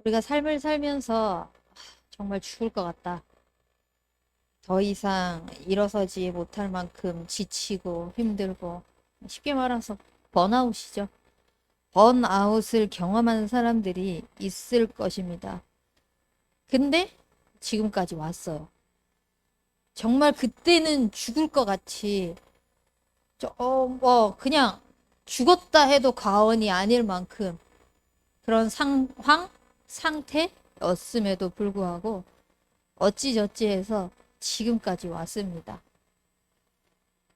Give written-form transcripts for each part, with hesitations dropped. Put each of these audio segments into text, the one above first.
우리가 삶을 살면서 정말 죽을 것 같다. 더 이상 일어서지 못할 만큼 지치고 힘들고 쉽게 말해서 번아웃이죠. 번아웃을 경험하는 사람들이 있을 것입니다. 근데 지금까지 왔어요. 정말 그때는 죽을 것 같이 그냥 죽었다 해도 과언이 아닐 만큼 그런 상태였음에도 불구하고 어찌저찌 해서 지금까지 왔습니다.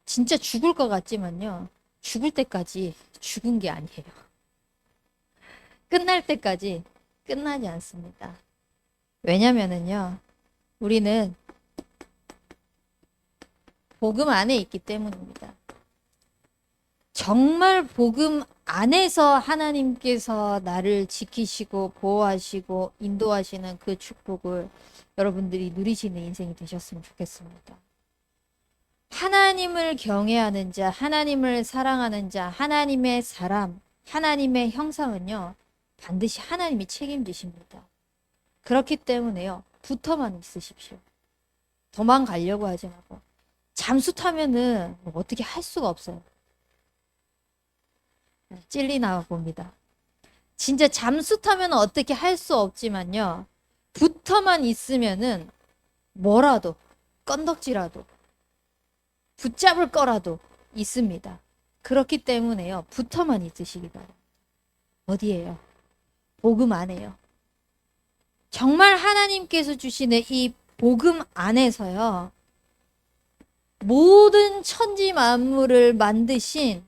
진짜 죽을 것 같지만요. 죽을 때까지 죽은 게 아니에요. 끝날 때까지 끝나지 않습니다. 왜냐면은요. 우리는 복음 안에 있기 때문입니다. 정말 복음 안에서 하나님께서 나를 지키시고 보호하시고 인도하시는 그 축복을 여러분들이 누리시는 인생이 되셨으면 좋겠습니다. 하나님을 경외하는 자, 하나님을 사랑하는 자, 하나님의 사람, 하나님의 형상은요, 반드시 하나님이 책임지십니다. 그렇기 때문에요, 붙어만 있으십시오. 도망가려고 하지 말고. 잠수 타면은 뭐 어떻게 할 수가 없어요. 찔리나 봅니다. 진짜 잠수 타면 어떻게 할 수 없지만요, 붙어만 있으면은 뭐라도, 건덕지라도, 붙잡을 거라도 있습니다. 그렇기 때문에요. 붙어만 있으시기 바랍니다. 어디에요? 복음 안에요. 정말 하나님께서 주시는 이 복음 안에서요. 모든 천지 만물을 만드신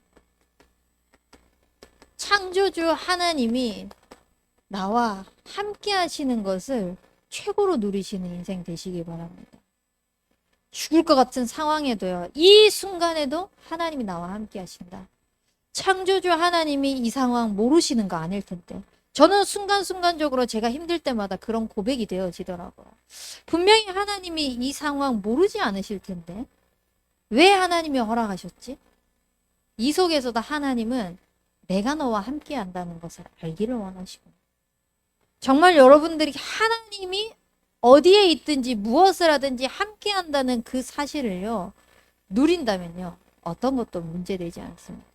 창조주 하나님이 나와 함께 하시는 것을 최고로 누리시는 인생 되시기 바랍니다. 죽을 것 같은 상황에도요. 이 순간에도 하나님이 나와 함께 하신다. 창조주 하나님이 이 상황 모르시는 거 아닐 텐데. 저는 순간순간적으로 제가 힘들 때마다 그런 고백이 되어지더라고요. 분명히 하나님이 이 상황 모르지 않으실 텐데. 왜 하나님이 허락하셨지? 이 속에서도 하나님은 내가 너와 함께 한다는 것을 알기를 원하시고. 정말 여러분들이 하나님이 어디에 있든지 무엇을 하든지 함께 한다는 그 사실을요. 누린다면요. 어떤 것도 문제되지 않습니다.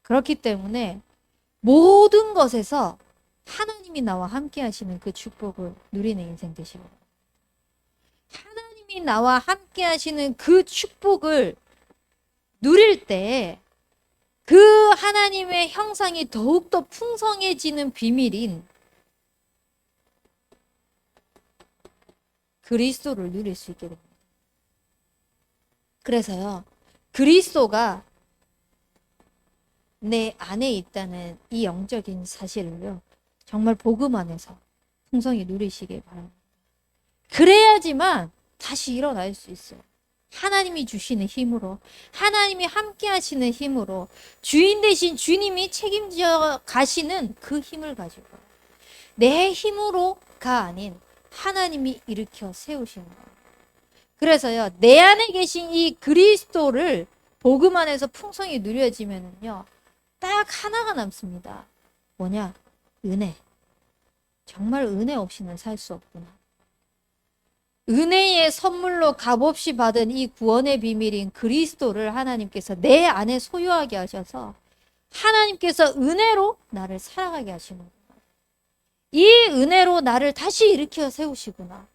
그렇기 때문에 모든 것에서 하나님이 나와 함께 하시는 그 축복을 누리는 인생 되시고 하나님이 나와 함께 하시는 그 축복을 누릴 때 그 하나님의 형상이 더욱더 풍성해지는 비밀인 그리스도를 누릴 수 있게 됩니다. 그래서요. 그리스도가 내 안에 있다는 이 영적인 사실을요. 정말 복음 안에서 풍성히 누리시길 바랍니다. 그래야지만 다시 일어날 수 있어요. 하나님이 주시는 힘으로, 하나님이 함께 하시는 힘으로, 주인 대신 주님이 책임져 가시는 그 힘을 가지고 내 힘으로가 아닌 하나님이 일으켜 세우시는 거예요. 그래서요. 내 안에 계신 이 그리스도를 복음 안에서 풍성히 누려지면은요. 딱 하나가 남습니다. 뭐냐? 은혜. 정말 은혜 없이는 살 수 없구나. 은혜의 선물로 값없이 받은 이 구원의 비밀인 그리스도를 하나님께서 내 안에 소유하게 하셔서 하나님께서 은혜로 나를 살아가게 하시는구나. 이 은혜로 나를 다시 일으켜 세우시구나.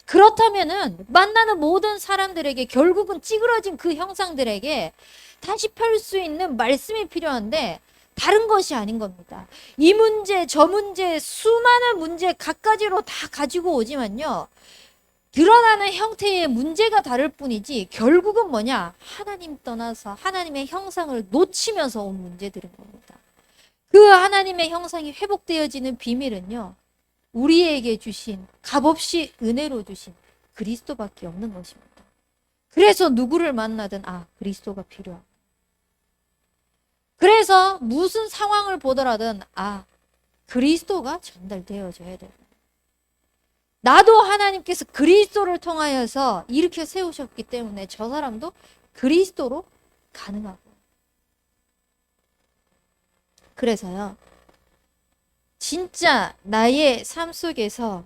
그렇다면은 만나는 모든 사람들에게 결국은 찌그러진 그 형상들에게 다시 펼 수 있는 말씀이 필요한데 다른 것이 아닌 겁니다. 이 문제, 저 문제, 수많은 문제 갖가지로 다 가지고 오지만요. 드러나는 형태의 문제가 다를 뿐이지 결국은 뭐냐? 하나님 떠나서 하나님의 형상을 놓치면서 온 문제들인 겁니다. 그 하나님의 형상이 회복되어지는 비밀은요. 우리에게 주신 값없이 은혜로 주신 그리스도밖에 없는 것입니다. 그래서 누구를 만나든 그리스도가 필요하고 그래서 무슨 상황을 보더라든 그리스도가 전달되어져야 돼요. 나도 하나님께서 그리스도를 통하여서 일으켜 세우셨기 때문에 저 사람도 그리스도로 가능하고 그래서요. 진짜 나의 삶 속에서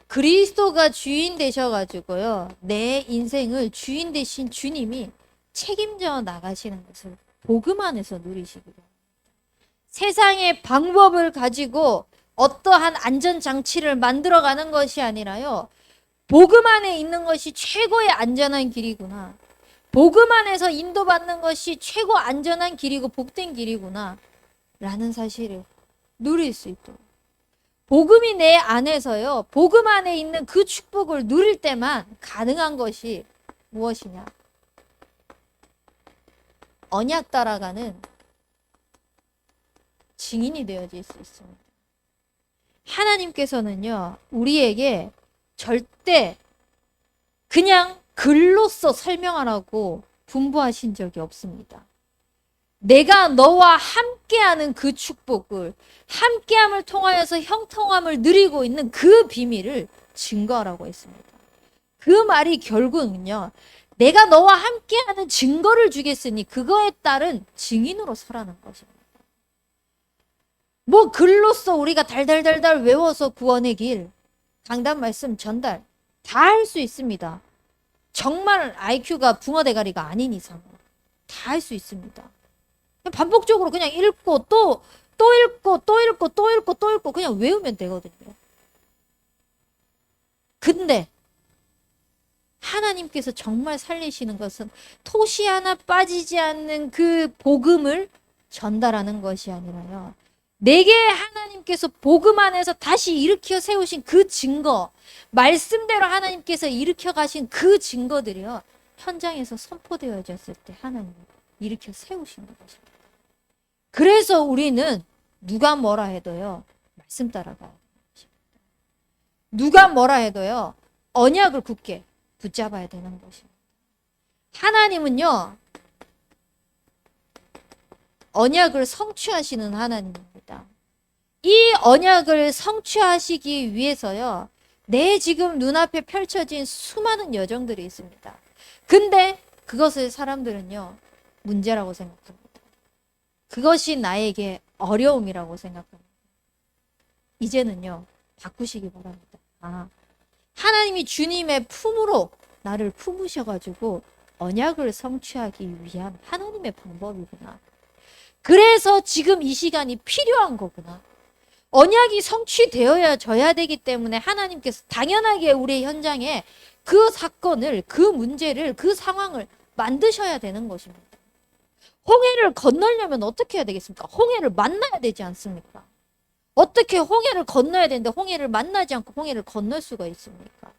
그리스도가 주인 되셔가지고요, 내 인생을 주인 되신 주님이 책임져 나가시는 것을 복음 안에서 누리시기 바랍니다. 세상의 방법을 가지고 어떠한 안전장치를 만들어가는 것이 아니라요, 복음 안에 있는 것이 최고의 안전한 길이구나, 복음 안에서 인도받는 것이 최고 안전한 길이고 복된 길이구나 라는 사실을 누릴 수 있도록, 복음이 내 안에서요, 복음 안에 있는 그 축복을 누릴 때만 가능한 것이 무엇이냐? 언약 따라가는 증인이 되어질 수 있습니다. 하나님께서는요, 우리에게 절대 그냥 글로써 설명하라고 분부하신 적이 없습니다. 내가 너와 함께하는 그 축복을, 함께함을 통하여서 형통함을 누리고 있는 그 비밀을 증거하라고 했습니다. 그 말이 결국은요, 내가 너와 함께하는 증거를 주겠으니 그거에 따른 증인으로 서라는 것입니다. 뭐 글로써 우리가 달달달달 외워서 구원의 길, 강단 말씀 전달 다 할 수 있습니다. 정말 IQ가 붕어 대가리가 아닌 이상 다 할 수 있습니다. 반복적으로 그냥 읽고 또 읽고 또 읽고 또 읽고 또 읽고 그냥 외우면 되거든요. 근데 하나님께서 정말 살리시는 것은 토시 하나 빠지지 않는 그 복음을 전달하는 것이 아니라요, 내게 하나님께서 복음 안에서 다시 일으켜 세우신 그 증거, 말씀대로 하나님께서 일으켜 가신 그 증거들이요, 현장에서 선포되어졌을 때 하나님이 일으켜 세우시는 것입니다. 그래서 우리는 누가 뭐라 해도요, 말씀 따라가야 되는 것입니다. 누가 뭐라 해도요, 언약을 굳게 붙잡아야 되는 것입니다. 하나님은요, 언약을 성취하시는 하나님입니다. 이 언약을 성취하시기 위해서요, 내 지금 눈앞에 펼쳐진 수많은 여정들이 있습니다. 근데 그것을 사람들은요, 문제라고 생각합니다. 그것이 나에게 어려움이라고 생각합니다. 이제는요, 바꾸시기 바랍니다. 하나님이 주님의 품으로 나를 품으셔가지고 언약을 성취하기 위한 하나님의 방법이구나. 그래서 지금 이 시간이 필요한 거구나. 언약이 성취되어야 져야 되기 때문에 하나님께서 당연하게 우리 현장에 그 사건을, 그 문제를, 그 상황을 만드셔야 되는 것입니다. 홍해를 건너려면 어떻게 해야 되겠습니까? 홍해를 만나야 되지 않습니까? 어떻게 홍해를 건너야 되는데 홍해를 만나지 않고 홍해를 건널 수가 있습니까?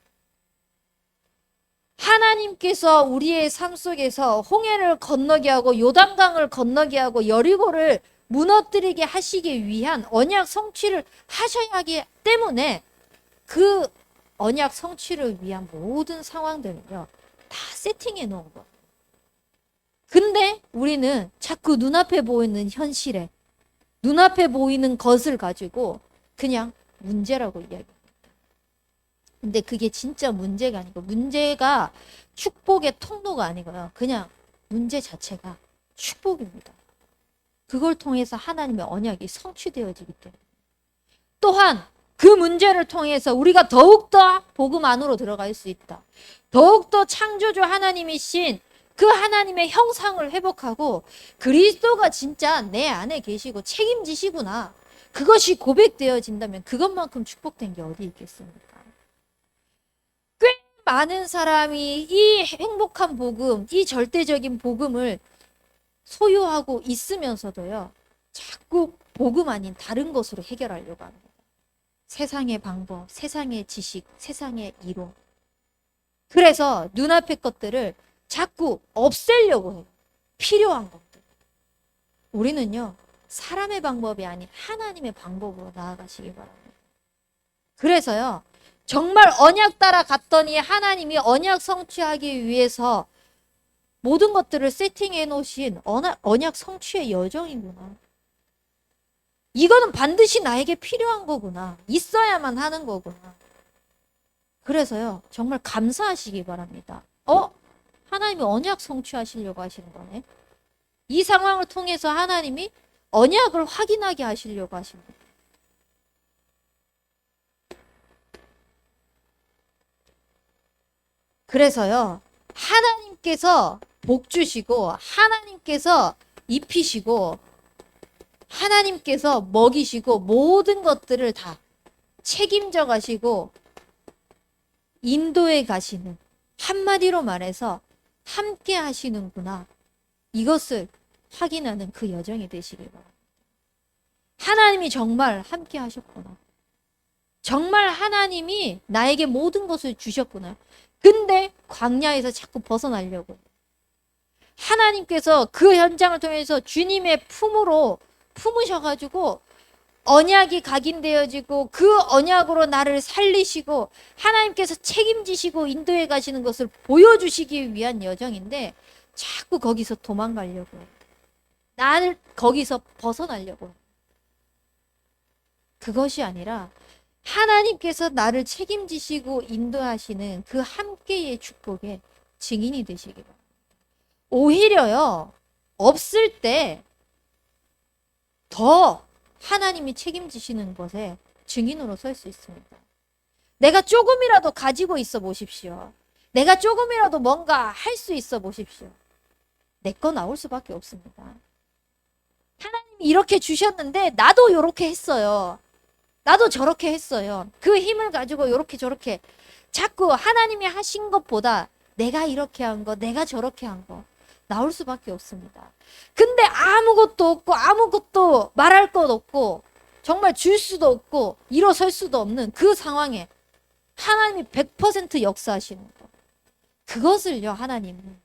하나님께서 우리의 삶 속에서 홍해를 건너게 하고 요단강을 건너게 하고 여리고를 무너뜨리게 하시기 위한 언약 성취를 하셔야 하기 때문에 그 언약 성취를 위한 모든 상황들을요, 다 세팅해 놓은 거예요. 근데 우리는 자꾸 눈앞에 보이는 현실에, 눈앞에 보이는 것을 가지고 그냥 문제라고 이야기합니다. 근데 그게 진짜 문제가 아니고, 문제가 축복의 통로가 아니고요, 그냥 문제 자체가 축복입니다. 그걸 통해서 하나님의 언약이 성취되어지기 때문에, 또한 그 문제를 통해서 우리가 더욱더 복음 안으로 들어갈 수 있다. 더욱더 창조주 하나님이신 그 하나님의 형상을 회복하고 그리스도가 진짜 내 안에 계시고 책임지시구나, 그것이 고백되어진다면 그것만큼 축복된 게 어디 있겠습니까? 꽤 많은 사람이 이 행복한 복음, 이 절대적인 복음을 소유하고 있으면서도요, 자꾸 복음 아닌 다른 것으로 해결하려고 합니다. 세상의 방법, 세상의 지식, 세상의 이론. 그래서 눈앞의 것들을 자꾸 없애려고 해요. 필요한 것들. 우리는요, 사람의 방법이 아닌 하나님의 방법으로 나아가시기 바랍니다. 그래서요, 정말 언약 따라 갔더니 하나님이 언약 성취하기 위해서 모든 것들을 세팅해 놓으신 언약 성취의 여정이구나. 이거는 반드시 나에게 필요한 거구나. 있어야만 하는 거구나. 그래서요, 정말 감사하시기 바랍니다. 하나님이 언약 성취하시려고 하시는 거네. 이 상황을 통해서 하나님이 언약을 확인하게 하시려고 하십니다. 그래서요, 하나님께서 복 주시고, 하나님께서 입히시고, 하나님께서 먹이시고, 모든 것들을 다 책임져 가시고, 인도에 가시는, 한마디로 말해서 함께 하시는구나. 이것을 확인하는 그 여정이 되시길 바랍니다. 하나님이 정말 함께 하셨구나. 정말 하나님이 나에게 모든 것을 주셨구나. 근데 광야에서 자꾸 벗어나려고. 하나님께서 그 현장을 통해서 주님의 품으로 품으셔가지고 언약이 각인되어지고 그 언약으로 나를 살리시고 하나님께서 책임지시고 인도해 가시는 것을 보여주시기 위한 여정인데 자꾸 거기서 도망가려고 해요. 나를 거기서 벗어나려고 해요. 그것이 아니라 하나님께서 나를 책임지시고 인도하시는 그 함께의 축복의 증인이 되시기 바랍니다. 오히려요, 없을 때 더 하나님이 책임지시는 것에 증인으로 설 수 있습니다. 내가 조금이라도 가지고 있어 보십시오. 내가 조금이라도 뭔가 할 수 있어 보십시오. 내 거 나올 수밖에 없습니다. 하나님이 이렇게 주셨는데 나도 이렇게 했어요. 나도 저렇게 했어요. 그 힘을 가지고 이렇게 저렇게 자꾸 하나님이 하신 것보다 내가 이렇게 한 거, 내가 저렇게 한 거 나올 수밖에 없습니다. 근데 아무것도 없고 아무것도 말할 것 없고 정말 줄 수도 없고 일어설 수도 없는 그 상황에 하나님이 100% 역사하시는 거. 그것을요, 하나님은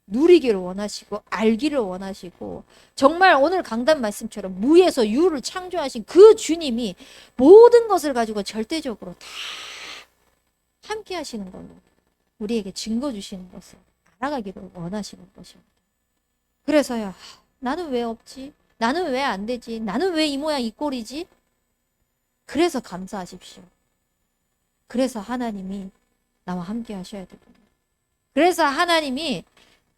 누리기를 원하시고 알기를 원하시고 정말 오늘 강단 말씀처럼 무에서 유를 창조하신 그 주님이 모든 것을 가지고 절대적으로 다 함께 하시는 걸로 우리에게 증거 주시는 것을 알아가기를 원하시는 것입니다. 그래서요, 나는 왜 없지? 나는 왜 안 되지? 나는 왜 이 모양 이 꼴이지? 그래서 감사하십시오. 그래서 하나님이 나와 함께 하셔야 됩니다. 그래서 하나님이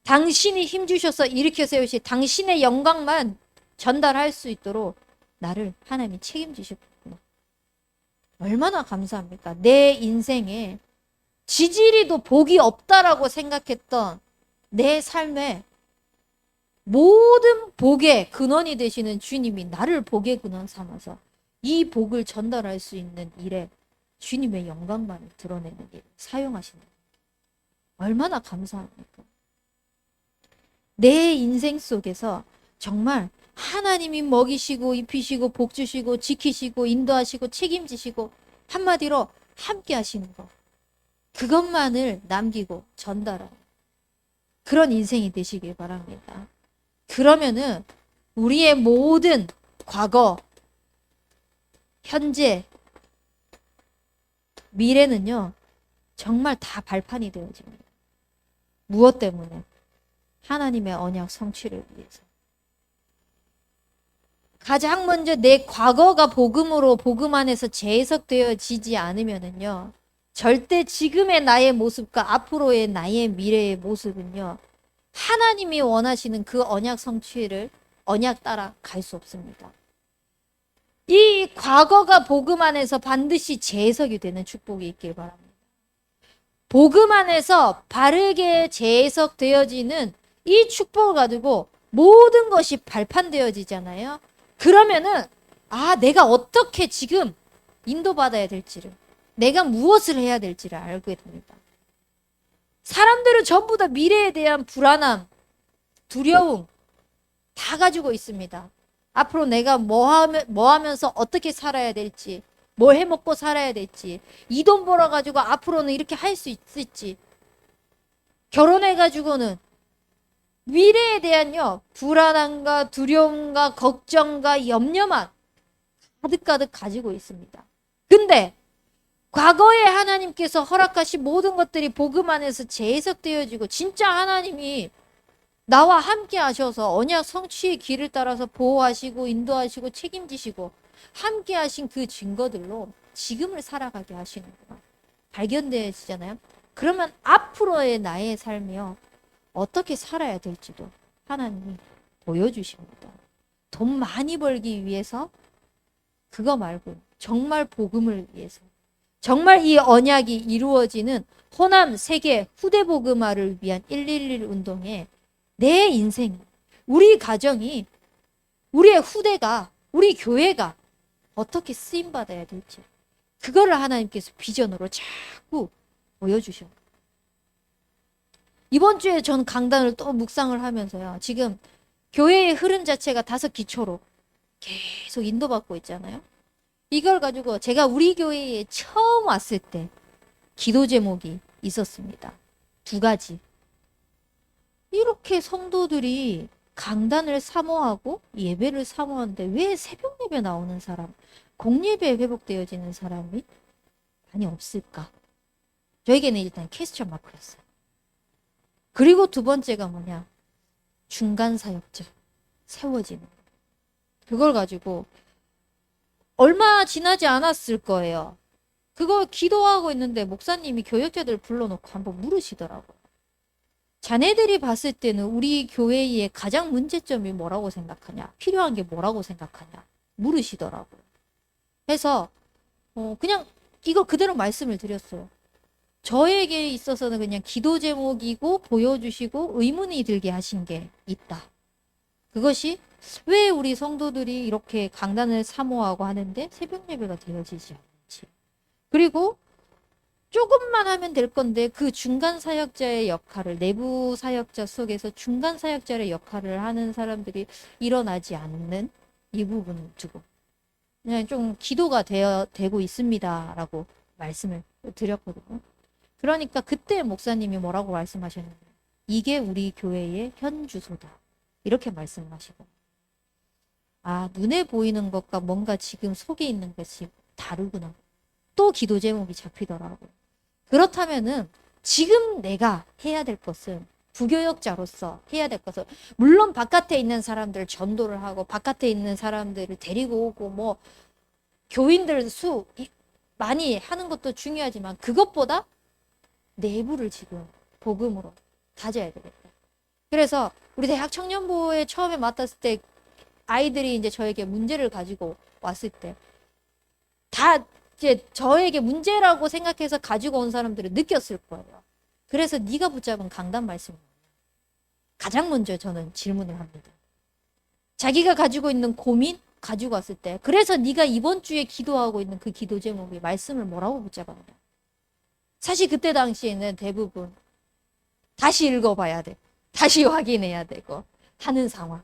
당신이 힘주셔서 일으켜 세우시 당신의 영광만 전달할 수 있도록 나를 하나님이 책임지셨구나. 얼마나 감사합니까? 내 인생에 지지리도 복이 없다라고 생각했던 내 삶에 모든 복의 근원이 되시는 주님이 나를 복의 근원 삼아서 이 복을 전달할 수 있는 일에 주님의 영광만을 드러내는 일을 사용하신다. 얼마나 감사합니까? 내 인생 속에서 정말 하나님이 먹이시고 입히시고 복 주시고 지키시고 인도하시고 책임지시고 한마디로 함께 하시는 것. 그것만을 남기고 전달하는 그런 인생이 되시길 바랍니다. 그러면은 우리의 모든 과거, 현재, 미래는요, 정말 다 발판이 되어집니다. 무엇 때문에? 하나님의 언약 성취를 위해서. 가장 먼저 내 과거가 복음으로 복음 안에서 재해석되어지지 않으면은요, 절대 지금의 나의 모습과 앞으로의 나의 미래의 모습은요, 하나님이 원하시는 그 언약 성취를 언약 따라 갈 수 없습니다. 이 과거가 복음 안에서 반드시 재해석이 되는 축복이 있길 바랍니다. 복음 안에서 바르게 재해석되어지는 이 축복을 가지고 모든 것이 발판되어지잖아요. 그러면은 내가 어떻게 지금 인도받아야 될지를, 내가 무엇을 해야 될지를 알게 됩니다. 사람들은 전부 다 미래에 대한 불안함, 두려움 다 가지고 있습니다. 앞으로 내가 뭐 하면서 어떻게 살아야 될지, 뭐 해먹고 살아야 될지, 이 돈 벌어가지고 앞으로는 이렇게 할 수 있을지, 결혼해가지고는 미래에 대한요, 불안함과 두려움과 걱정과 염려만 가득가득 가지고 있습니다. 근데 과거에 하나님께서 허락하신 모든 것들이 복음 안에서 재해석되어지고 진짜 하나님이 나와 함께 하셔서 언약 성취의 길을 따라서 보호하시고 인도하시고 책임지시고 함께 하신 그 증거들로 지금을 살아가게 하시는구나. 발견되어지잖아요. 그러면 앞으로의 나의 삶이요, 어떻게 살아야 될지도 하나님이 보여주십니다. 돈 많이 벌기 위해서 그거 말고 정말 복음을 위해서 정말 이 언약이 이루어지는 호남 세계 후대 복음화를 위한 111 운동에 내 인생, 우리 가정이, 우리의 후대가, 우리 교회가 어떻게 쓰임받아야 될지 그거를 하나님께서 비전으로 자꾸 보여주셔. 이번 주에 전 강단을 또 묵상을 하면서요. 지금 교회의 흐름 자체가 5기초로 계속 인도받고 있잖아요. 이걸 가지고 제가 우리 교회에 처음 왔을 때 기도 제목이 있었습니다. 2가지. 이렇게 성도들이 강단을 사모하고 예배를 사모하는데 왜 새벽 예배 나오는 사람, 공예배 회복되어지는 사람이 많이 없을까? 저에게는 일단 퀘스천 마크였어요. 그리고 2번째가 뭐냐? 중간 사역자 세워지는 거. 그걸 가지고 얼마 지나지 않았을 거예요. 그거 기도하고 있는데 목사님이 교역자들 불러놓고 한번 물으시더라고요. 자네들이 봤을 때는 우리 교회의 가장 문제점이 뭐라고 생각하냐? 필요한 게 뭐라고 생각하냐? 물으시더라고요. 그래서 그냥 이거 그대로 말씀을 드렸어요. 저에게 있어서는 그냥 기도 제목이고 보여주시고 의문이 들게 하신 게 있다. 그것이 왜 우리 성도들이 이렇게 강단을 사모하고 하는데 새벽 예배가 되어지지 않는지. 그리고 조금만 하면 될 건데 그 중간 사역자의 역할을, 내부 사역자 속에서 중간 사역자의 역할을 하는 사람들이 일어나지 않는 이 부분을 두고 그냥 좀 기도가 되고 있습니다라고 말씀을 드렸거든요. 그러니까 그때 목사님이 뭐라고 말씀하셨냐면 이게 우리 교회의 현 주소다. 이렇게 말씀을 하시고, 아, 눈에 보이는 것과 뭔가 지금 속에 있는 것이 다르구나. 또 기도 제목이 잡히더라고요. 그렇다면은 지금 내가 해야 될 것은 부교역자로서 해야 될 것은 물론 바깥에 있는 사람들 전도를 하고 바깥에 있는 사람들을 데리고 오고 뭐 교인들 수 많이 하는 것도 중요하지만 그것보다 내부를 지금 복음으로 다져야 되겠다. 그래서 우리 대학 청년부에 처음에 맡았을 때 아이들이 이제 저에게 문제를 가지고 왔을 때 다 이제 저에게 문제라고 생각해서 가지고 온 사람들은 느꼈을 거예요. 그래서 네가 붙잡은 강단 말씀은 가장 먼저 저는 질문을 합니다. 자기가 가지고 있는 고민 가지고 왔을 때 그래서 네가 이번 주에 기도하고 있는 그 기도 제목이 말씀을 뭐라고 붙잡았냐. 사실 그때 당시에는 대부분 다시 읽어봐야 돼. 다시 확인해야 되고 하는 상황.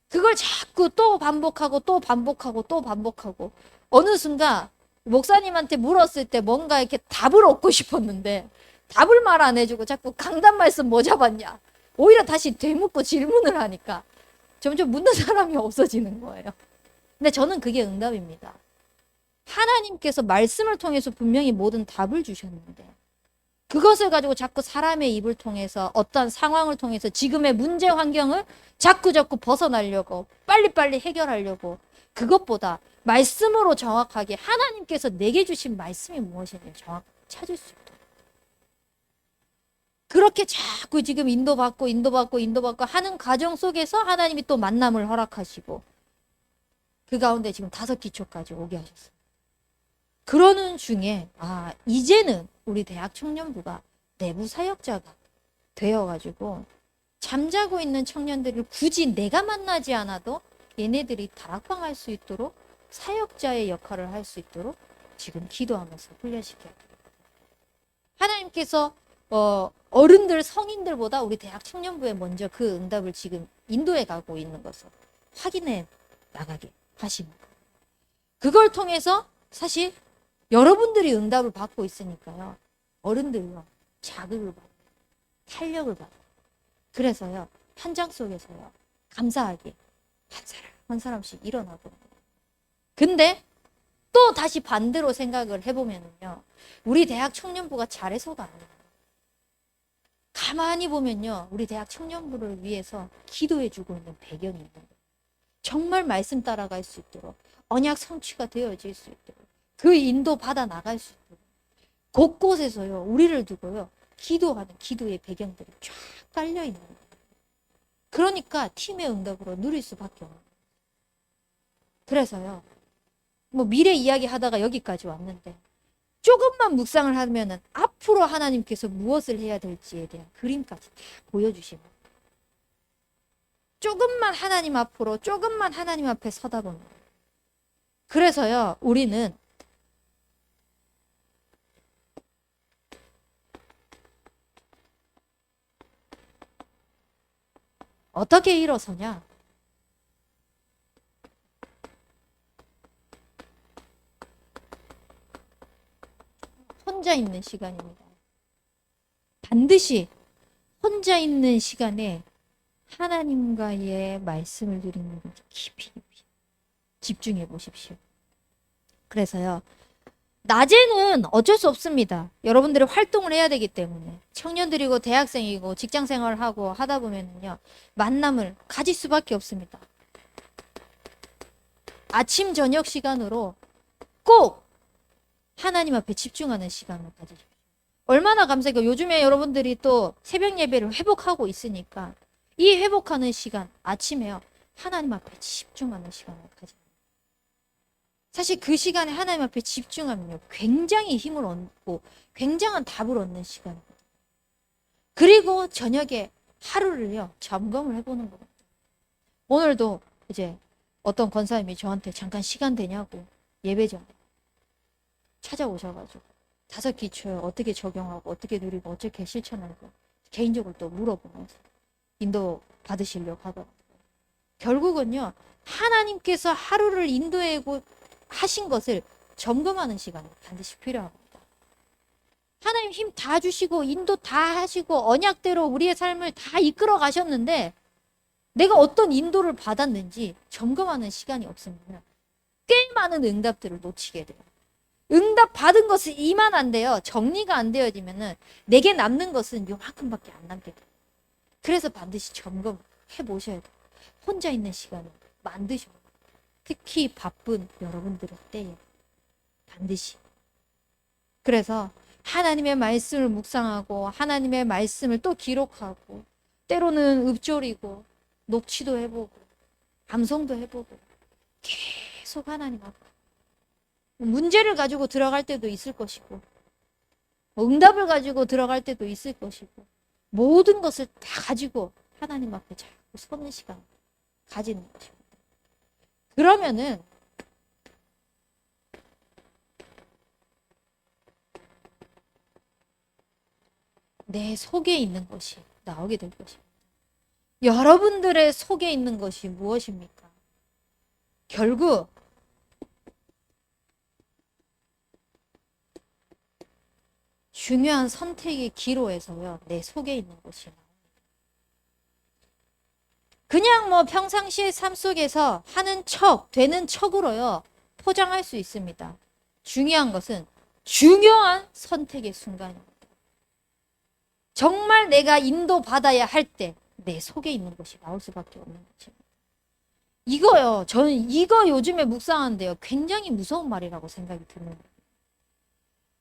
그걸 자꾸 또 반복하고 또 반복하고 또 반복하고 어느 순간 목사님한테 물었을 때 뭔가 이렇게 답을 얻고 싶었는데 답을 말 안 해주고 자꾸 강단 말씀 뭐 잡았냐. 오히려 다시 되묻고 질문을 하니까 점점 묻는 사람이 없어지는 거예요. 근데 저는 그게 응답입니다. 하나님께서 말씀을 통해서 분명히 모든 답을 주셨는데 그것을 가지고 자꾸 사람의 입을 통해서 어떤 상황을 통해서 지금의 문제 환경을 자꾸 벗어나려고 빨리빨리 해결하려고 그것보다 말씀으로 정확하게 하나님께서 내게 주신 말씀이 무엇인지 정확히 찾을 수 있도록 그렇게 자꾸 지금 인도받고 하는 과정 속에서 하나님이 또 만남을 허락하시고 그 가운데 지금 5기초까지 오게 하셨어요. 그러는 중에 이제는 우리 대학 청년부가 내부 사역자가 되어가지고 잠자고 있는 청년들을 굳이 내가 만나지 않아도 얘네들이 다락방 할 수 있도록 사역자의 역할을 할 수 있도록 지금 기도하면서 훈련시켜야 됩니다. 하나님께서 어른들, 성인들보다 우리 대학 청년부에 먼저 그 응답을 지금 인도해 가고 있는 것을 확인해 나가게 하시는 거예요. 그걸 통해서 사실 여러분들이 응답을 받고 있으니까요. 어른들요. 자극을 받고 탄력을 받고 그래서요. 현장 속에서요. 감사하게 한 사람 한 사람씩 일어나고 근데 또 다시 반대로 생각을 해보면요. 우리 대학 청년부가 잘해서가 아니에요. 가만히 보면요. 우리 대학 청년부를 위해서 기도해주고 있는 배경이 있는 거예요. 정말 말씀 따라갈 수 있도록 언약 성취가 되어질 수 있도록 그 인도 받아 나갈 수 있도록 곳곳에서요. 우리를 두고요. 기도하는 기도의 배경들이 쫙 깔려 있는 거예요. 그러니까 팀의 응답으로 누릴 수밖에 없는 거예요. 그래서요. 뭐 미래 이야기 하다가 여기까지 왔는데 조금만 묵상을 하면은 앞으로 하나님께서 무엇을 해야 될지에 대한 그림까지 다 보여주시는. 조금만 하나님 앞으로, 조금만 하나님 앞에 서다 보면. 그래서요, 우리는 어떻게 일어서냐? 혼자 있는 시간입니다. 반드시 혼자 있는 시간에 하나님과의 말씀을 드리는 것 깊이 집중해 보십시오. 그래서요, 낮에는 어쩔 수 없습니다. 여러분들이 활동을 해야 되기 때문에 청년들이고 대학생이고 직장생활을 하고 하다 보면요, 만남을 가질 수밖에 없습니다. 아침 저녁 시간으로 꼭 하나님 앞에 집중하는 시간을 가지십시오. 얼마나 감사해요. 요즘에 여러분들이 또 새벽 예배를 회복하고 있으니까 이 회복하는 시간, 아침에요, 하나님 앞에 집중하는 시간을 가집니다. 사실 그 시간에 하나님 앞에 집중하면요, 굉장히 힘을 얻고 굉장한 답을 얻는 시간입니다. 그리고 저녁에 하루를요, 점검을 해보는 겁니다. 오늘도 이제 어떤 권사님이 저한테 잠깐 시간 되냐고 예배 전에 찾아오셔가지고 5기초에 어떻게 적용하고 어떻게 누리고 어떻게 실천하고 개인적으로 또 물어보면서 인도 받으시려고 하더라고요. 결국은요, 하나님께서 하루를 인도하고 하신 것을 점검하는 시간이 반드시 필요합니다. 하나님 힘 다 주시고 인도 다 하시고 언약대로 우리의 삶을 다 이끌어 가셨는데 내가 어떤 인도를 받았는지 점검하는 시간이 없으면 꽤 많은 응답들을 놓치게 돼요. 응답 받은 것은 이만한데요, 정리가 안 되어지면은 내게 남는 것은 요만큼밖에 안 남게 돼요. 그래서 반드시 점검해 보셔야 돼요. 혼자 있는 시간을 만드셔야 돼요. 특히 바쁜 여러분들의 때에 반드시. 그래서 하나님의 말씀을 묵상하고 하나님의 말씀을 또 기록하고 때로는 읊조리고 녹취도 해보고 암송도 해보고 계속 하나님 앞에 문제를 가지고 들어갈 때도 있을 것이고 응답을 가지고 들어갈 때도 있을 것이고 모든 것을 다 가지고 하나님 앞에 자꾸 서는 시간 가지는 것입니다. 그러면은 내 속에 있는 것이 나오게 될 것입니다. 여러분들의 속에 있는 것이 무엇입니까? 결국 중요한 선택의 기로에서요, 내 속에 있는 것이 나옵니다. 그냥 뭐 평상시의 삶 속에서 하는 척, 되는 척으로요, 포장할 수 있습니다. 중요한 것은 중요한 선택의 순간입니다. 정말 내가 인도받아야 할 때 내 속에 있는 것이 나올 수밖에 없는 것입니다. 이거요, 저는 이거 요즘에 묵상하는데요, 굉장히 무서운 말이라고 생각이 드는,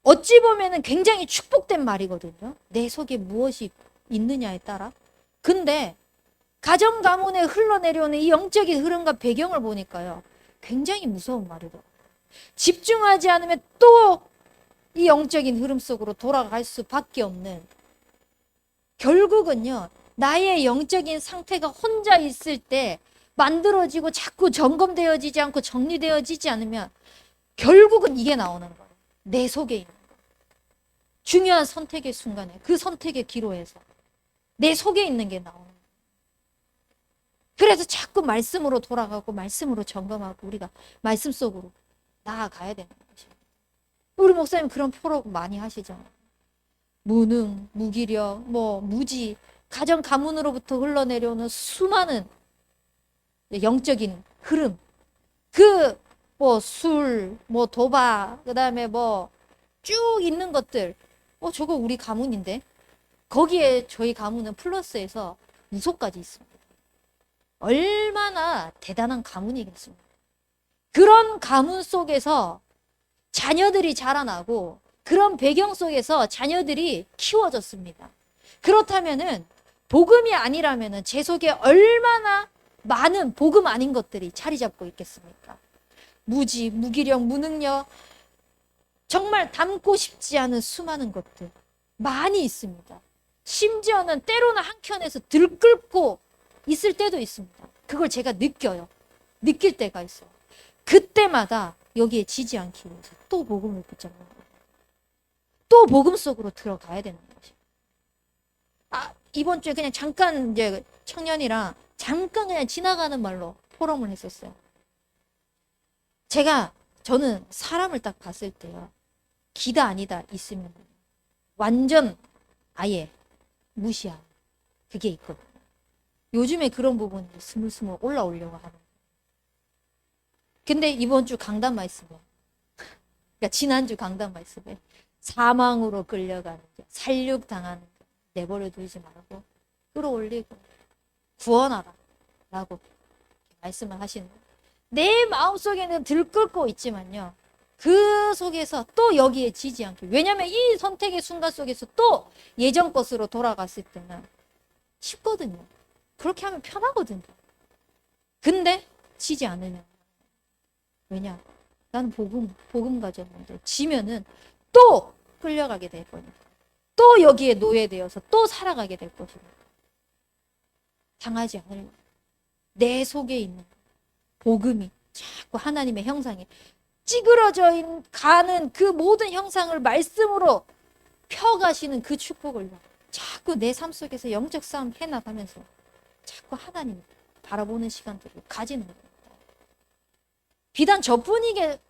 어찌 보면은 굉장히 축복된 말이거든요. 내 속에 무엇이 있느냐에 따라. 근데 가정 가문에 흘러내려오는 이 영적인 흐름과 배경을 보니까요, 굉장히 무서운 말이더라고요. 집중하지 않으면 또 이 영적인 흐름 속으로 돌아갈 수밖에 없는, 결국은요, 나의 영적인 상태가 혼자 있을 때 만들어지고 자꾸 점검되어지지 않고 정리되어지지 않으면 결국은 이게 나오는 거예요. 내 속에 있는 거. 중요한 선택의 순간에, 그 선택의 기로에서 내 속에 있는 게 나오는 거예요. 그래서 자꾸 말씀으로 돌아가고 말씀으로 점검하고 우리가 말씀 속으로 나아가야 되는 것입니다. 우리 목사님 그런 표로 많이 하시잖아요. 무능, 무기력, 무지, 가정 가문으로부터 흘러내려오는 수많은 영적인 흐름, 그 술, 도박, 그다음에 쭉 있는 것들, 저거 우리 가문인데, 거기에 저희 가문은 플러스해서 무속까지 있습니다. 얼마나 대단한 가문이겠습니까? 그런 가문 속에서 자녀들이 자라나고 그런 배경 속에서 자녀들이 키워졌습니다. 그렇다면은 복음이 아니라면은 제 속에 얼마나 많은 복음 아닌 것들이 자리 잡고 있겠습니까? 무지, 무기력, 무능력, 정말 담고 싶지 않은 수많은 것들 많이 있습니다. 심지어는 때로는 한켠에서 들끓고 있을 때도 있습니다. 그걸 제가 느껴요. 느낄 때가 있어요. 그때마다 여기에 지지 않기 위해서 또 복음을 붙잡는 거예요. 또 복음 속으로 들어가야 되는 것이에요. 이번 주에 그냥 잠깐 이제 청년이랑 잠깐 그냥 지나가는 말로 포럼을 했었어요. 저는 사람을 딱 봤을 때요. 기다 아니다 있으면 완전 아예 무시하는 그게 있거든요. 요즘에 그런 부분이 스물스물 올라오려고 하는. 근데 이번 주 강단 말씀에, 그러니까 지난주 강단 말씀에 사망으로 끌려가는 게, 살육당하는 게 내버려 두지 말고 끌어올리고 구원하라 라고 말씀을 하시는 거예요. 내 마음속에는 들끓고 있지만요. 그 속에서 또 여기에 지지 않게. 왜냐하면 이 선택의 순간 속에서 또 예전 것으로 돌아갔을 때는 쉽거든요. 그렇게 하면 편하거든요. 근데 지지 않으면. 왜냐? 난 복음 가졌는데 지면은 또 끌려가게 될 거니까. 또 여기에 노예되어서 또 살아가게 될 것이니까. 당하지 않으려고. 내 속에 있는 복음이 자꾸 하나님의 형상에 찌그러져 가는 그 모든 형상을 말씀으로 펴가시는 그 축복을 자꾸 내 삶 속에서 영적 싸움 해나가면서 자꾸 하나님 바라보는 시간들을 가지는 겁니다. 비단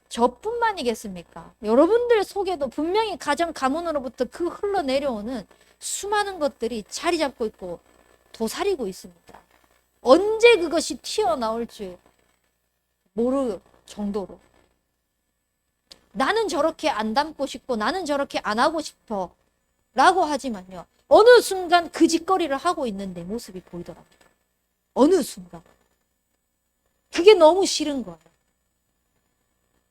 저뿐만이겠습니까? 여러분들 속에도 분명히 가정 가문으로부터 그 흘러내려오는 수많은 것들이 자리 잡고 있고 도사리고 있습니다. 언제 그것이 튀어나올지 모를 정도로. 나는 저렇게 안 닮고 싶고 나는 저렇게 안 하고 싶어 라고 하지만요. 어느 순간 그 짓거리를 하고 있는 내 모습이 보이더라고요. 어느 순간. 그게 너무 싫은 거예요.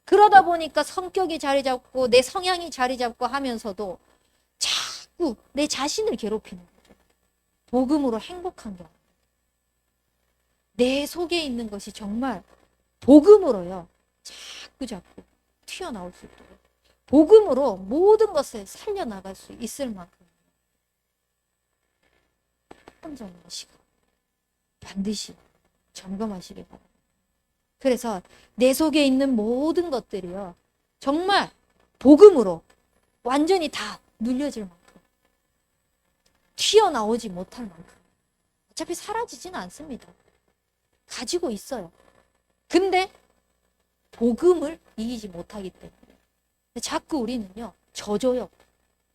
그러다 보니까 성격이 자리 잡고 내 성향이 자리 잡고 하면서도 자꾸 내 자신을 괴롭히는 거죠. 복음으로 행복한 게 아니에요. 내 속에 있는 것이 정말 복음으로요. 자꾸 튀어나올 수 있도록 복음으로 모든 것을 살려나갈 수 있을 만큼 혼자는 시간 반드시 점검하시기 바랍니다. 그래서 내 속에 있는 모든 것들이요. 정말 복음으로 완전히 다 눌려질 만큼 튀어나오지 못할 만큼 어차피 사라지지는 않습니다. 가지고 있어요. 근데 복음을 이기지 못하기 때문에 자꾸 우리는요. 져줘요.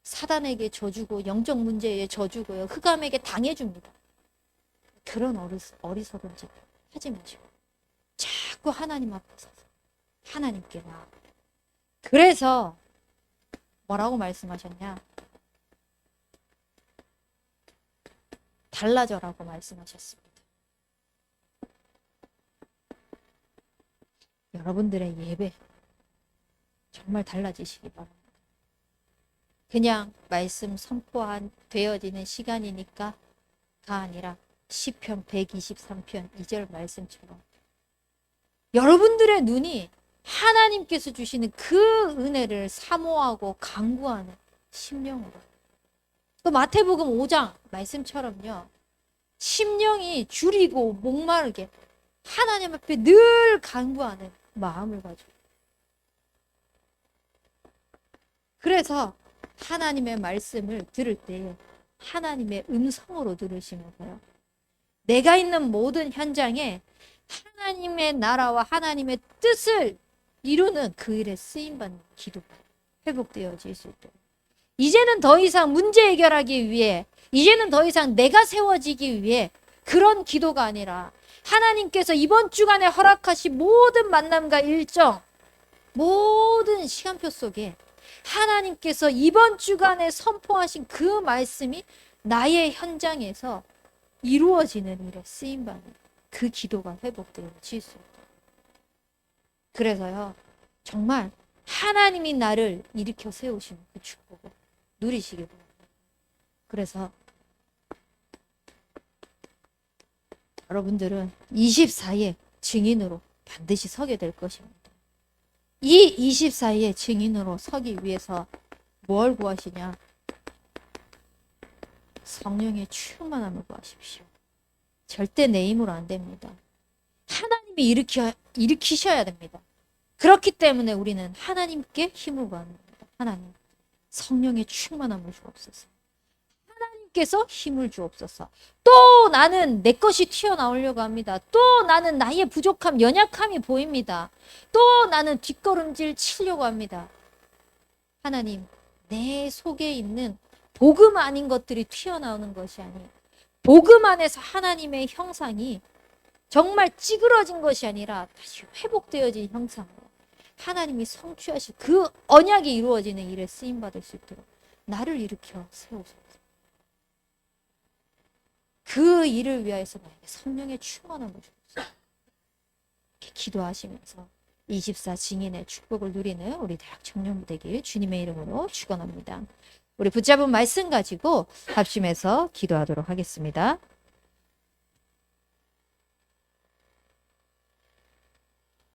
사단에게 져주고 영적 문제에 져주고요. 흑암에게 당해줍니다. 그런 어리석은 짓 하지 마시고 자꾸 하나님 앞에 서서 하나님께 나. 그래서 뭐라고 말씀하셨냐? 달라져라고 말씀하셨습니다. 여러분들의 예배 정말 달라지시기 바랍니다. 그냥 말씀 선포한 되어지는 시간이니까가 아니라 시편 123편 2절 말씀처럼 여러분들의 눈이 하나님께서 주시는 그 은혜를 사모하고 간구하는 심령으로. 또 마태복음 5장 말씀처럼요. 심령이 줄이고 목마르게 하나님 앞에 늘 간구하는 마음을 가지고. 그래서 하나님의 말씀을 들을 때 하나님의 음성으로 들으시면서요. 내가 있는 모든 현장에 하나님의 나라와 하나님의 뜻을 이루는 그 일에 쓰임받는 기도가 회복되어질 수 있도록. 이제는 더 이상 문제 해결하기 위해, 이제는 더 이상 내가 세워지기 위해 그런 기도가 아니라 하나님께서 이번 주간에 허락하신 모든 만남과 일정, 모든 시간표 속에 하나님께서 이번 주간에 선포하신 그 말씀이 나의 현장에서 이루어지는 일에 쓰임받는 그 기도가 회복되어질 수 있다. 그래서요, 정말 하나님이 나를 일으켜 세우시는 그 축복을 누리시기 바랍니다. 그래서 여러분들은 24의 증인으로 반드시 서게 될 것입니다. 이 24의 증인으로 서기 위해서 뭘 구하시냐? 성령의 충만함을 구하십시오. 절대 내 힘으로 안 됩니다. 하나님이 일으키셔야 됩니다. 그렇기 때문에 우리는 하나님께 힘을 구하는 겁니다. 하나님, 성령의 충만함을 주옵소서. 하나님께서 힘을 주옵소서. 또 나는 내 것이 튀어나오려고 합니다. 또 나는 나의 부족함, 연약함이 보입니다. 또 나는 뒷걸음질 치려고 합니다. 하나님, 내 속에 있는 복음 아닌 것들이 튀어나오는 것이 아니에요. 복음 안에서 하나님의 형상이 정말 찌그러진 것이 아니라 다시 회복되어진 형상으로 하나님이 성취하실 그 언약이 이루어지는 일에 쓰임받을 수 있도록 나를 일으켜 세우소서. 그 일을 위하여서 나에게 성령의 충만함을 주옵소서. 이렇게 기도하시면서 24 증인의 축복을 누리는 우리 대학 청년부 되길 주님의 이름으로 축원합니다. 우리 붙잡은 말씀 가지고 합심해서 기도하도록 하겠습니다.